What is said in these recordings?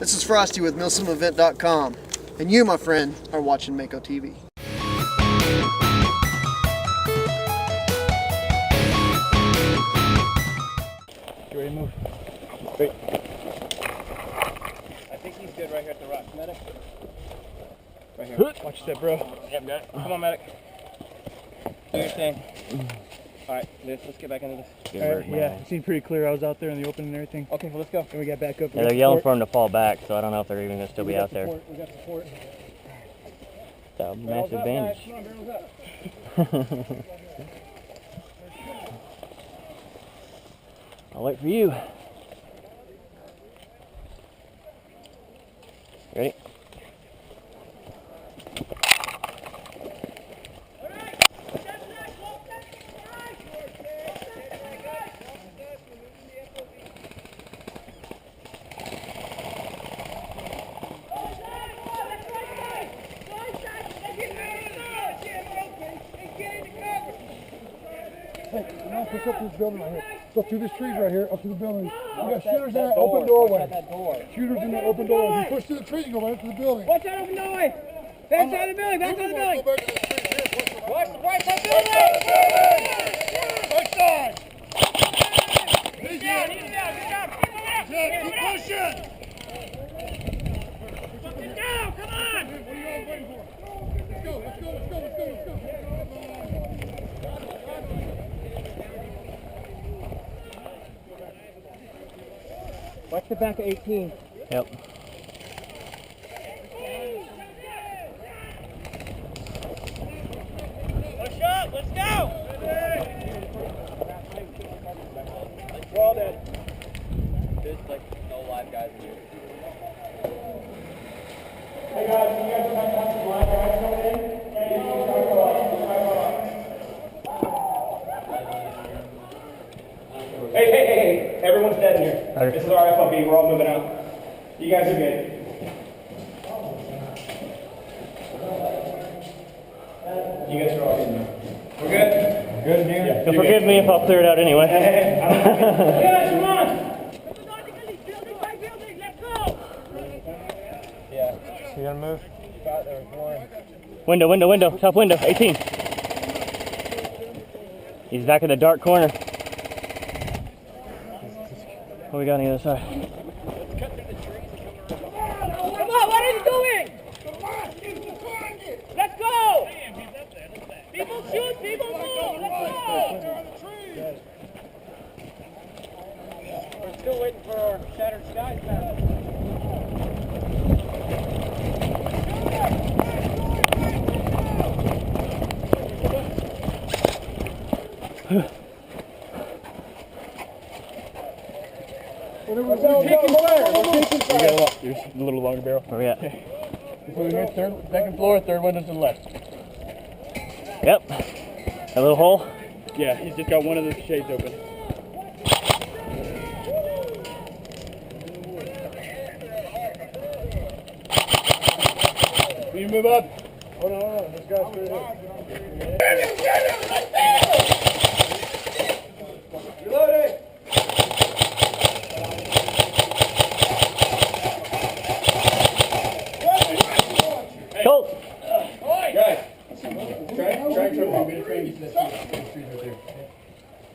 This is Frosty with MilsimEvent.com, and you, my friend, are watching Mako TV. You ready to move? Wait. I think he's good right here at the rock. Medic? Right here. Watch your step, bro. Yep, got it. Come on, medic. Do your thing. Alright, let's get back into this. Right, yeah, it seemed pretty clear. I was out there in the open and everything. Okay, well, let's go. And we got back up. Yeah, they're yelling for him to fall back, so I don't know if they're even going to still be out there. We got support. It's a massive advantage. Come on, barrels up. I'll wait for you. Ready? Hey, now push up to this building right here. Go through these trees right here, up to the building. We got shooters in that open doorway. Shooters in that open doorway. You push through the trees and go right up to the building. Watch that open doorway! Back side of the building! Back side of the building! Go back to the trees here. Watch the right side of the building! Right side! He's down! He's down! Good job! Keep pushing! Get down! Come on! What are you guys waiting for? Let's go, let's go, let's go, let's go, let's go. Watch the back of 18. Yep. Push up! Let's go! We're all dead. There's like no live guys in here. Hey guys, can you guys have some live guys coming in? Hey, everyone's dead in here. Okay. This is our FLB, we're all moving out. You guys are good. You guys are all good now. We're good? Good, dude? Yeah. You'll forgive me if I'll clear it out anyway. Guys, come on! Let's go! Yeah. You gonna move? There's one. Window, top window, 18. He's back in the dark corner. What we got on the other side? Come on, what are you doing? Let's go! People shoot, people move, let's go! We're still waiting for our shattered skies back. We're taking fire. We're taking fire. Here's a little longer barrel. Where we at? We're here, second floor, third window to the left. Yep. That little hole? Yeah, he's just got one of the shades open. Will you move up? Hold on. This guy's straight here. Reloading! Colt! Guys, try and get to this tree right there.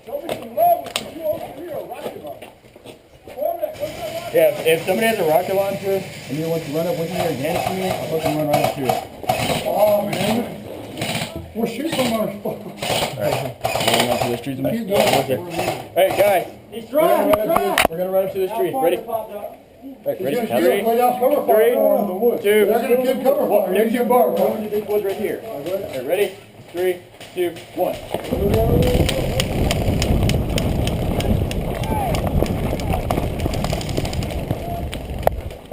Show me some love with you over here, rocket launcher. Yeah, if somebody has a rocket launcher and you want to run up with me or against me, I'll let them run right up to it. Oh, man. We're shooting from our... Alright, going up to this tree. Keep going. Hey, guys. He's We're trying, gonna run up to this tree. Ready? Right, ready? He's Now, gonna play out cover fire in the woods. Two, They're gonna give cover fire. next to your bar. One of the big woods right here. Okay, ready? 3, 2, 1.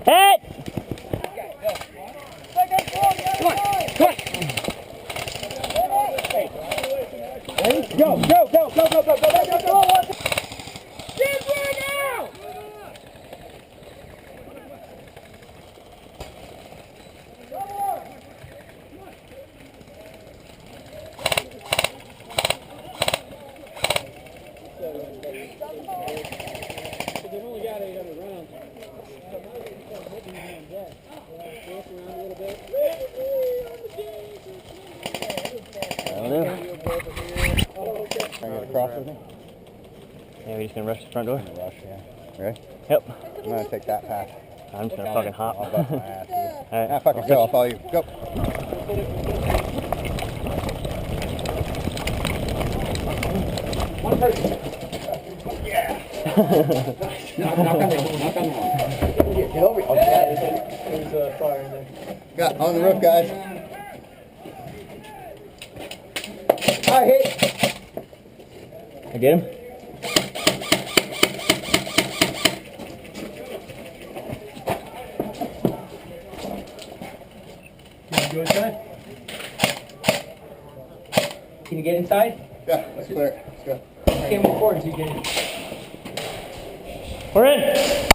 Hit! Go! Get right now! They've only got 800 rounds. with me? Yeah, we just gonna rush the front door? Rush, yeah. Ready? Yep. I'm gonna take that path. I'm just gonna fucking hop. I'll bust my ass, dude. Alright. Ah, fucking go. I'll follow you. Go. One person. Yeah. knock on the wall. Knock on the wall. Get over it. There's a fire in there. Got on the roof, guys. I hit. I get him? Can you go inside? Can you get inside? Yeah, let's clear it. Let's go. I can't move forward until you get in. We're in!